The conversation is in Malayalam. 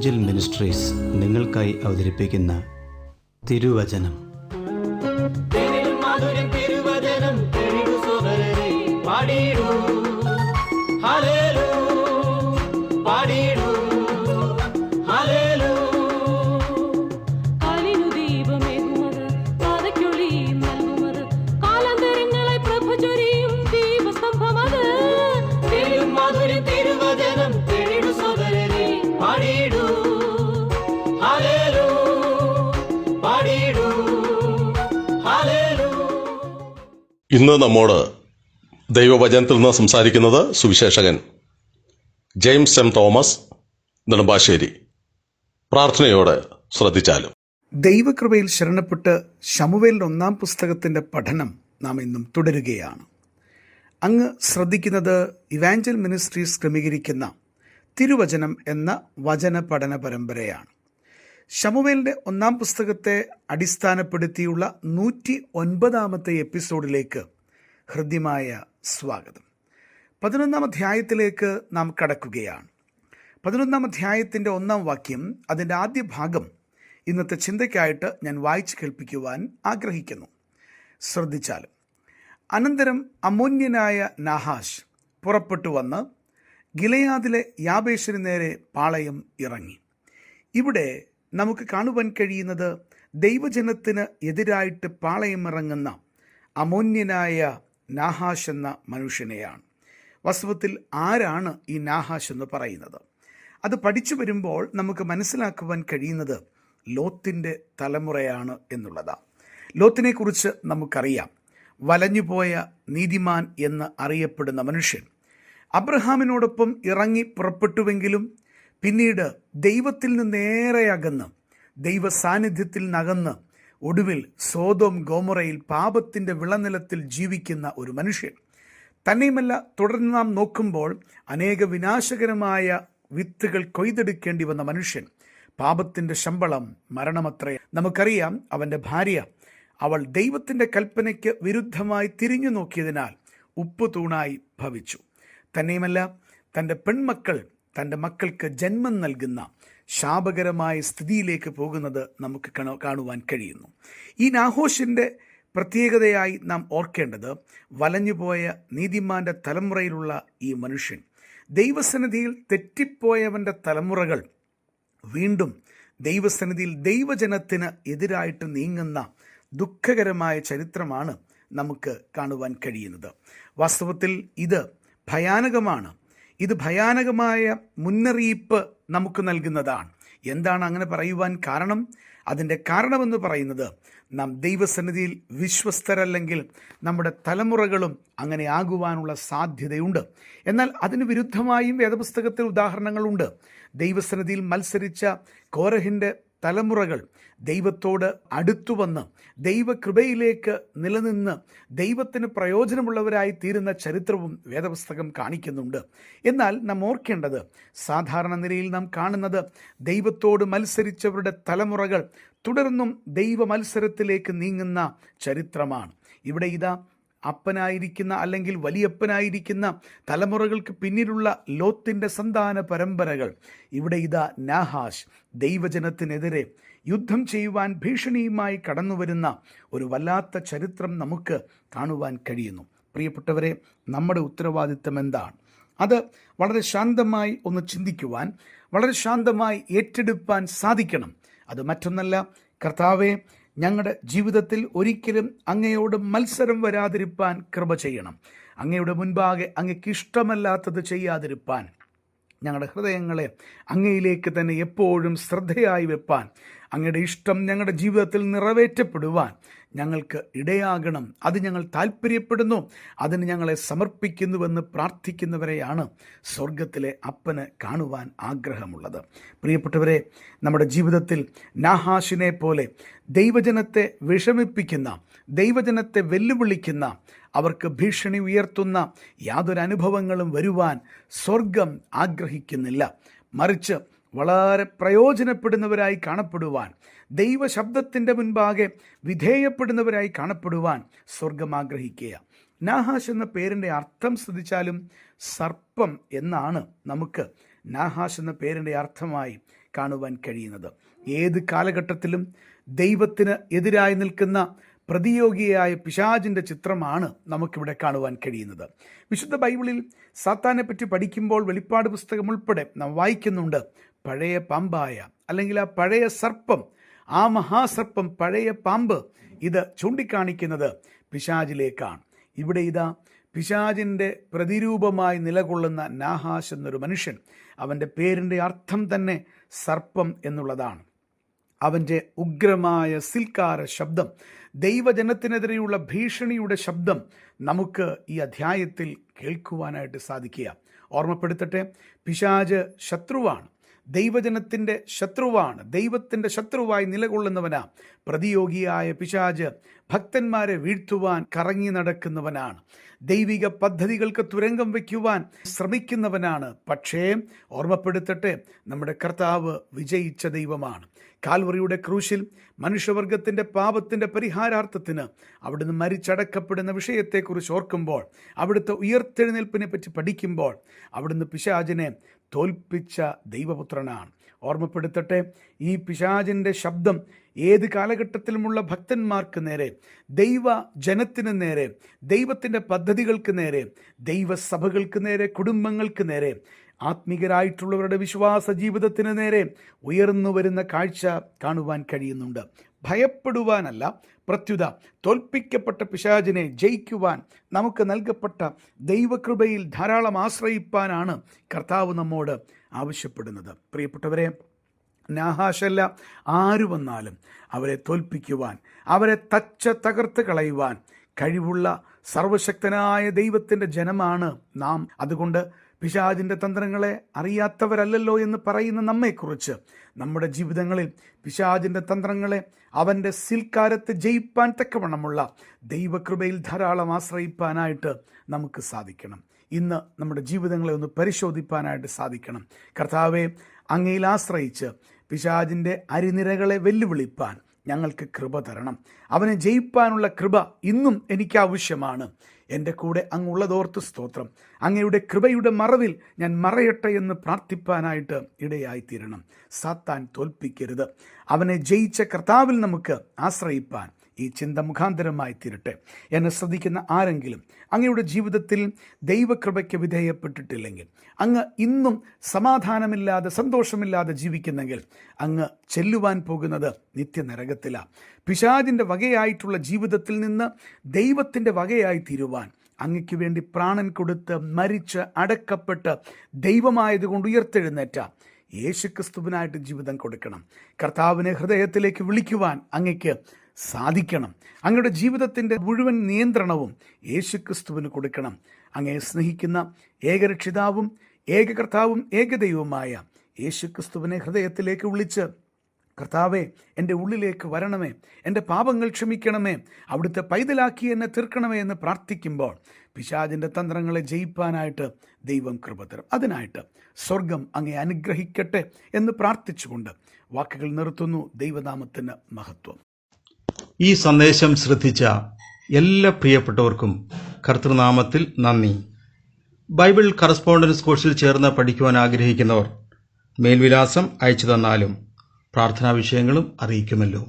ഇവാഞ്ചൽ മിനിസ്ട്രീസ് നിങ്ങൾക്കായി അവതരിപ്പിക്കുന്ന തിരുവചനം. ഇന്ന് നമ്മോട് ദൈവവചനത്തിൽ നിന്ന് സംസാരിക്കുന്നത് Suviseshakan James M Thomas Nedumbassery. പ്രാർത്ഥനയോടെ ശ്രദ്ധിച്ചാലും. ദൈവകൃപയിൽ ശരണപ്പെട്ട് ശമൂവേലിന്റെ 1-ാം പുസ്തകത്തിന്റെ പഠനം നാം ഇന്നും തുടരുകയാണ്. അങ്ങ് ശ്രദ്ധിക്കുന്നത് ഇവാഞ്ചൽ മിനിസ്ട്രീസ് ക്രമീകരിക്കുന്ന തിരുവചനം എന്ന വചന പഠന പരമ്പരയാണ്. ശമൂവേലിന്റെ 1-ാം പുസ്തകത്തെ അടിസ്ഥാനപ്പെടുത്തിയുള്ള 109-ാമത്തെ എപ്പിസോഡിലേക്ക് ഹൃദ്യമായ സ്വാഗതം. 11-ാം അധ്യായത്തിലേക്ക് നാം കടക്കുകയാണ്. 11-ാം അധ്യായത്തിൻ്റെ 1-ാം വാക്യം, അതിൻ്റെ ആദ്യ ഭാഗം ഇന്നത്തെ ചിന്തയ്ക്കായിട്ട് ഞാൻ വായിച്ചു കേൾപ്പിക്കുവാൻ ആഗ്രഹിക്കുന്നു. ശ്രദ്ധിച്ചാലും. അനന്തരം അമ്മോന്യനായ നാഹാഷ് പുറപ്പെട്ടു വന്ന് ഗിലെയാദിലെ യാബേശിന് നേരെ പാളയം ഇറങ്ങി. ഇവിടെ നമുക്ക് കാണുവാൻ കഴിയുന്നത് ദൈവജനത്തിന് എതിരായിട്ട് പാളയമിറങ്ങുന്ന അമ്മോന്യനായ നാഹാഷ് എന്ന മനുഷ്യനെയാണ്. വാസ്തവത്തിൽ ആരാണ് ഈ നാഹാഷ് എന്ന് പറയുന്നത്? അത് പഠിച്ചു വരുമ്പോൾ നമുക്ക് മനസ്സിലാക്കുവാൻ കഴിയുന്നത് ലോത്തിൻ്റെ തലമുറയാണ് എന്നുള്ളതാണ്. ലോത്തിനെക്കുറിച്ച് നമുക്കറിയാം. വലഞ്ഞുപോയ നീതിമാൻ എന്ന് അറിയപ്പെടുന്ന മനുഷ്യൻ അബ്രഹാമിനോടൊപ്പം ഇറങ്ങി പുറപ്പെട്ടുവെങ്കിലും പിന്നീട് ദൈവത്തിൽ നിന്നേറെ അകന്ന്, ദൈവ സാന്നിധ്യത്തിൽ നകന്ന്, ഒടുവിൽ സോദോം ഗോമോറയിൽ പാപത്തിൻ്റെ വിളനിലത്തിൽ ജീവിക്കുന്ന ഒരു മനുഷ്യൻ. തന്നെയുമല്ല, തുടർന്ന് നാം നോക്കുമ്പോൾ അനേക വിനാശകരമായ വിത്തുകൾ കൊയ്തെടുക്കേണ്ടി വന്ന മനുഷ്യൻ. പാപത്തിൻ്റെ ശമ്പളം മരണമത്രേ. നമുക്കറിയാം, അവൻ്റെ ഭാര്യ, അവൾ ദൈവത്തിൻ്റെ കൽപ്പനയ്ക്ക് വിരുദ്ധമായി തിരിഞ്ഞു നോക്കിയതിനാൽ ഉപ്പ് തൂണായി ഭവിച്ചു. തന്നെയുമല്ല, തൻ്റെ പെൺമക്കൾ തൻ്റെ മക്കൾക്ക് ജന്മം നൽകുന്ന ശാപകരമായ സ്ഥിതിയിലേക്ക് പോകുന്നത് നമുക്ക് കാണുവാൻ കഴിയുന്നു. ഈ നാഹോഷിൻ്റെ പ്രത്യേകതയായി നാം ഓർക്കേണ്ടത്, വലഞ്ഞുപോയ നീതിമാൻ്റെ തലമുറയിലുള്ള ഈ മനുഷ്യൻ, ദൈവസന്നിധിയിൽ തെറ്റിപ്പോയവൻ്റെ തലമുറകൾ വീണ്ടും ദൈവസന്നിധിയിൽ ദൈവജനത്തിന് എതിരായിട്ട് നീങ്ങുന്ന ദുഃഖകരമായ ചരിത്രമാണ് നമുക്ക് കാണുവാൻ കഴിയുന്നത്. വാസ്തവത്തിൽ ഇത് ഭയാനകമാണ്. ഇത് ഭയാനകമായ മുന്നറിയിപ്പ് നമുക്ക് നൽകുന്നതാണ്. എന്താണ് അങ്ങനെ പറയുവാൻ കാരണം? അതിൻ്റെ കാരണമെന്ന് പറയുന്നത്, നാം ദൈവസന്നിധിയിൽ വിശ്വസ്തരല്ലെങ്കിൽ നമ്മുടെ തലമുറകളും അങ്ങനെ ആകുവാനുള്ള സാധ്യതയുണ്ട്. എന്നാൽ അതിന് വിരുദ്ധമായും വേദപുസ്തകത്തിൽ ഉദാഹരണങ്ങളുണ്ട്. ദൈവസന്നിധിയിൽ മത്സരിച്ച കോരഹിൻ്റെ തലമുറകൾ ദൈവത്തോട് അടുത്തു വന്ന് ദൈവകൃപയിലേക്ക് നിലനിന്ന് ദൈവത്തിന് പ്രയോജനമുള്ളവരായി തീരുന്ന ചരിത്രവും വേദപുസ്തകം കാണിക്കുന്നുണ്ട്. എന്നാൽ നാം ഓർക്കേണ്ടത്, സാധാരണ നിലയിൽ നാം കാണുന്നത് ദൈവത്തോട് മത്സരിച്ചവരുടെ തലമുറകൾ തുടർന്നും ദൈവ മത്സരത്തിലേക്ക് നീങ്ങുന്ന ചരിത്രമാണ്. ഇവിടെ ഇതാ അപ്പനായിരിക്കുന്ന അല്ലെങ്കിൽ വലിയപ്പനായിരിക്കുന്ന തലമുറകൾക്ക് പിന്നിലുള്ള ലോത്തിൻ്റെ സന്താന പരമ്പരകൾ, ഇവിടെ ഇതാ നാഹാഷ് ദൈവജനത്തിനെതിരെ യുദ്ധം ചെയ്യുവാൻ ഭീഷണിയുമായി കടന്നു വരുന്ന ഒരു വല്ലാത്ത ചരിത്രം നമുക്ക് കാണുവാൻ കഴിയുന്നു. പ്രിയപ്പെട്ടവരെ, നമ്മുടെ ഉത്തരവാദിത്തം എന്താണ്? അത് വളരെ ശാന്തമായി ഒന്ന് ചിന്തിക്കുവാൻ, വളരെ ശാന്തമായി ഏറ്റെടുപ്പാൻ സാധിക്കണം. അത് മറ്റൊന്നല്ല, കർത്താവേ, ഞങ്ങളുടെ ജീവിതത്തിൽ ഒരിക്കലും അങ്ങയോട് മത്സരം വരാതിരിപ്പാൻ കൃപ ചെയ്യണം. അങ്ങയുടെ മുൻപാകെ അങ്ങയ്ക്ക് ഇഷ്ടമല്ലാത്തത് ചെയ്യാതിരിപ്പാൻ, ഞങ്ങളുടെ ഹൃദയങ്ങളെ അങ്ങയിലേക്ക് തന്നെ എപ്പോഴും ശ്രദ്ധയായി വെപ്പാൻ, അങ്ങയുടെ ഇഷ്ടം ഞങ്ങളുടെ ജീവിതത്തിൽ നിറവേറ്റപ്പെടുവാൻ ഞങ്ങൾക്ക് ഇടയാകണം. അത് ഞങ്ങൾ താല്പര്യപ്പെടുന്നു, അതിന് ഞങ്ങളെ സമർപ്പിക്കുന്നുവെന്ന് പ്രാർത്ഥിക്കുന്നവരെയാണ് സ്വർഗത്തിലെ അപ്പന് കാണുവാൻ ആഗ്രഹമുള്ളത്. പ്രിയപ്പെട്ടവരെ, നമ്മുടെ ജീവിതത്തിൽ നാഹാഷിനെ പോലെ ദൈവജനത്തെ വിഷമിപ്പിക്കുന്ന, ദൈവജനത്തെ വെല്ലുവിളിക്കുന്ന, അവർക്ക് ഭീഷണി ഉയർത്തുന്ന യാതൊരു അനുഭവങ്ങളും വരുവാൻ സ്വർഗം ആഗ്രഹിക്കുന്നില്ല. മറിച്ച് വളരെ പ്രയോജനപ്പെടുന്നവരായി കാണപ്പെടുവാൻ, ദൈവശബ്ദത്തിൻ്റെ മുൻപാകെ വിധേയപ്പെടുന്നവരായി കാണപ്പെടുവാൻ സ്വർഗം ആഗ്രഹിക്കുക. നാഹാഷ് എന്ന പേരിൻ്റെ അർത്ഥം ശ്രദ്ധിച്ചാലും സർപ്പം എന്നാണ് നമുക്ക് നാഹാഷ് എന്ന പേരിൻ്റെ അർത്ഥമായി കാണുവാൻ കഴിയുന്നത്. ഏത് കാലഘട്ടത്തിലും ദൈവത്തിന് എതിരായി നിൽക്കുന്ന പ്രതിയോഗിയായ പിശാചിൻ്റെ ചിത്രമാണ് നമുക്കിവിടെ കാണുവാൻ കഴിയുന്നത്. വിശുദ്ധ ബൈബിളിൽ സാത്താനെ പറ്റി പഠിക്കുമ്പോൾ വെളിപ്പാട് പുസ്തകം ഉൾപ്പെടെ നാം വായിക്കുന്നുണ്ട്, പഴയ പാമ്പായ അല്ലെങ്കിൽ ആ പഴയ സർപ്പം, ആ മഹാസർപ്പം, പഴയ പാമ്പ്, ഇത് ചൂണ്ടിക്കാണിക്കുന്നത് പിശാചിലേക്കാണ്. ഇവിടെ ഇതാ പിശാചിൻ്റെ പ്രതിരൂപമായി നിലകൊള്ളുന്ന നാഹാശ് എന്നൊരു മനുഷ്യൻ, അവൻ്റെ പേരിൻ്റെ അർത്ഥം തന്നെ സർപ്പം എന്നുള്ളതാണ്. അവൻ്റെ ഉഗ്രമായ സിൽക്കാര ശബ്ദം, ദൈവജനത്തിനെതിരെയുള്ള ഭീഷണിയുടെ ശബ്ദം നമുക്ക് ഈ അധ്യായത്തിൽ കേൾക്കുവാനായിട്ട് സാധിക്കുക. ഓർമ്മപ്പെടുത്തട്ടെ, പിശാച് ശത്രുവാണ്, ദൈവജനത്തിൻ്റെ ശത്രുവാണ്, ദൈവത്തിൻ്റെ ശത്രുവായി നിലകൊള്ളുന്നവനാ. പ്രതിയോഗിയായ പിശാച് ഭക്തന്മാരെ വീഴ്ത്തുവാൻ കറങ്ങി നടക്കുന്നവനാണ്, ദൈവിക പദ്ധതികൾക്ക് തുരങ്കം വയ്ക്കുവാൻ ശ്രമിക്കുന്നവനാണ്. പക്ഷേ ഓർമ്മപ്പെടുത്തട്ടെ, നമ്മുടെ കർത്താവ് വിജയിച്ച ദൈവമാണ്. കാൽവറിയുടെ ക്രൂശിൽ മനുഷ്യവർഗത്തിൻ്റെ പാപത്തിൻ്റെ പരിഹാരാർത്ഥത്തിന് അവിടുന്ന് മരിച്ചടക്കപ്പെടുന്ന വിഷയത്തെക്കുറിച്ച് ഓർക്കുമ്പോൾ, അവിടുത്തെ ഉയർത്തെഴുന്നേൽപ്പിനെ പറ്റി പഠിക്കുമ്പോൾ, അവിടുന്ന് പിശാചിനെ തോൽപ്പിച്ച ദൈവപുത്രനാണ്. ഓർമ്മപ്പെടുത്തട്ടെ, ഈ പിശാചിൻ്റെ ശബ്ദം ഏത് കാലഘട്ടത്തിലുമുള്ള ഭക്തന്മാർക്ക് നേരെ, ദൈവ ജനത്തിന് നേരെ, ദൈവത്തിൻ്റെ പദ്ധതികൾക്ക് നേരെ, ദൈവസഭകൾക്ക് നേരെ, കുടുംബങ്ങൾക്ക് നേരെ, ആത്മീകരായിട്ടുള്ളവരുടെ വിശ്വാസ ജീവിതത്തിന് നേരെ ഉയർന്നു വരുന്ന കാഴ്ച കാണുവാൻ കഴിയുന്നുണ്ട്. ഭയപ്പെടുവാനല്ല, പ്രത്യുത തോൽപ്പിക്കപ്പെട്ട പിശാചിനെ ജയിക്കുവാൻ നമുക്ക് നൽകപ്പെട്ട ദൈവകൃപയിൽ ധാരാളം ആശ്രയിപ്പാനാണ് കർത്താവ് നമ്മോട് ആവശ്യപ്പെടുന്നത്. പ്രിയപ്പെട്ടവരെ, നാഹാശല്ല ആര് വന്നാലും അവരെ തോൽപ്പിക്കുവാൻ, അവരെ തകർത്ത് കളയുവാൻ കഴിവുള്ള സർവശക്തനായ ദൈവത്തിൻ്റെ ജനമാണ് നാം. അതുകൊണ്ട് പിശാചിൻ്റെ തന്ത്രങ്ങളെ അറിയാത്തവരല്ലല്ലോ എന്ന് പറയുന്ന നമ്മെക്കുറിച്ച് നമ്മുടെ ജീവിതങ്ങളിൽ പിശാചിൻ്റെ തന്ത്രങ്ങളെ അവൻ്റെ സിൽക്കാരത്തെ ജയിപ്പാൻ തക്കവണ്ണമുള്ള ദൈവകൃപയിൽ ധാരാളം ആശ്രയിപ്പാനായിട്ട് നമുക്ക് സാധിക്കണം. ഇന്ന് നമ്മുടെ ജീവിതങ്ങളെ ഒന്ന് പരിശോധിപ്പാനായിട്ട് സാധിക്കണം. കർത്താവെ, അങ്ങയിൽ ആശ്രയിച്ച് പിശാചിൻ്റെ അരിനിരകളെ വെല്ലുവിളിപ്പാൻ ഞങ്ങൾക്ക് കൃപ തരണം. അവനെ ജയിപ്പാനുള്ള കൃപ ഇന്നും എനിക്ക് ആവശ്യമാണ്. എൻ്റെ കൂടെ അങ്ങുള്ളതോർത്ത് സ്തോത്രം. അങ്ങയുടെ കൃപയുടെ മറവിൽ ഞാൻ മറയട്ടെ എന്ന് പ്രാർത്ഥിപ്പാനായിട്ട് ഇടയായിത്തീരണം. സാത്താൻ തോൽപ്പിക്കരുത്. അവനെ ജയിച്ച കർത്താവിൽ നമുക്ക് ആശ്രയിപ്പാൻ ഈ ചിന്ത മുഖാന്തരമായി തീരട്ടെ. എന്നെ ശ്രദ്ധിക്കുന്ന ആരെങ്കിലും അങ്ങയുടെ ജീവിതത്തിൽ ദൈവകൃപയ്ക്ക് വിധേയപ്പെട്ടിട്ടില്ലെങ്കിൽ, അങ്ങ് ഇന്നും സമാധാനമില്ലാതെ സന്തോഷമില്ലാതെ ജീവിക്കുന്നെങ്കിൽ, അങ്ങ് ചെല്ലുവാൻ പോകുന്നത് നിത്യനരകത്തിലാണ്. പിശാചിൻ്റെ വകയായിട്ടുള്ള ജീവിതത്തിൽ നിന്ന് ദൈവത്തിൻ്റെ വകയായി തീരുവാൻ അങ്ങയ്ക്ക് വേണ്ടി പ്രാണൻ കൊടുത്ത് മരിച്ച് അടക്കപ്പെട്ട് ദൈവമായതുകൊണ്ട് ഉയർത്തെഴുന്നേറ്റ യേശുക്രിസ്തുവിനായിട്ട് ജീവിതം കൊടുക്കണം. കർത്താവിനെ ഹൃദയത്തിലേക്ക് വിളിക്കുവാൻ അങ്ങയ്ക്ക് സാധിക്കണം. അങ്ങയുടെ ജീവിതത്തിൻ്റെ മുഴുവൻ നിയന്ത്രണവും യേശുക്രിസ്തുവിന് കൊടുക്കണം. അങ്ങയെ സ്നേഹിക്കുന്ന ഏകരക്ഷിതാവും ഏകകർത്താവും ഏകദൈവവുമായ യേശുക്രിസ്തുവിനെ ഹൃദയത്തിലേക്ക് വിളിച്ച്, കർത്താവേ, എൻ്റെ ഉള്ളിലേക്ക് വരണമേ, എൻ്റെ പാപങ്ങൾ ക്ഷമിക്കണമേ, അവിടുത്തെ പൈതലാക്കി എന്നെ തീർക്കണമേ എന്ന് പ്രാർത്ഥിക്കുമ്പോൾ പിശാചിൻ്റെ തന്ത്രങ്ങളെ ജയിപ്പാനായിട്ട് ദൈവം കൃപ തരും. അതിനായിട്ട് സ്വർഗം അങ്ങയെ അനുഗ്രഹിക്കട്ടെ എന്ന് പ്രാർത്ഥിച്ചുകൊണ്ട് വാക്കുകൾ നിർത്തുന്നു. ദൈവനാമത്തിന് മഹത്വം. ഈ സന്ദേശം ശ്രദ്ധിച്ച എല്ലാ പ്രിയപ്പെട്ടവർക്കും കർത്തൃനാമത്തിൽ നന്ദി. ബൈബിൾ കറസ്പോണ്ടൻസ് കോഴ്സിൽ ചേർന്ന് പഠിക്കുവാൻ ആഗ്രഹിക്കുന്നവർ മേൽവിലാസം അയച്ചു തന്നാലും പ്രാർത്ഥനാ വിഷയങ്ങളും അറിയിക്കുമല്ലോ.